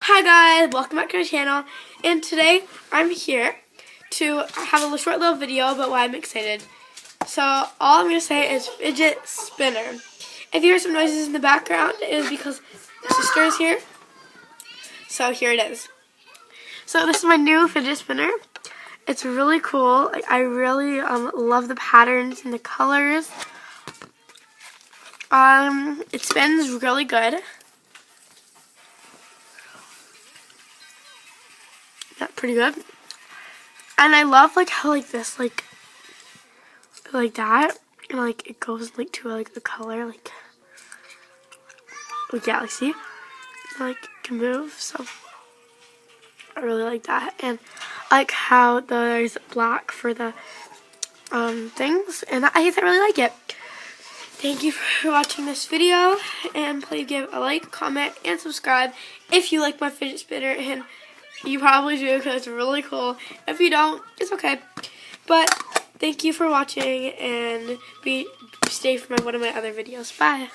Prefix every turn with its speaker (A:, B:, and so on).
A: Hi guys, welcome back to my channel, and today I'm here to have a short little video about why I'm excited. So all I'm going to say is fidget spinner. If you hear some noises in the background, it is because my sister is here. So here it is. So this is my new fidget spinner. It's really cool. I really love the patterns and the colors. It spins really good. That's pretty good. And I love how this like that, and it goes to the color yeah, see, it can move. So I really like that, and I like how there's black for the things, and I really like it. Thank you for watching this video, and please give a like, comment, and subscribe if you like my fidget spinner, and you probably do because it's really cool. If you don't, it's okay. But thank you for watching, and stay for one of my other videos. Bye.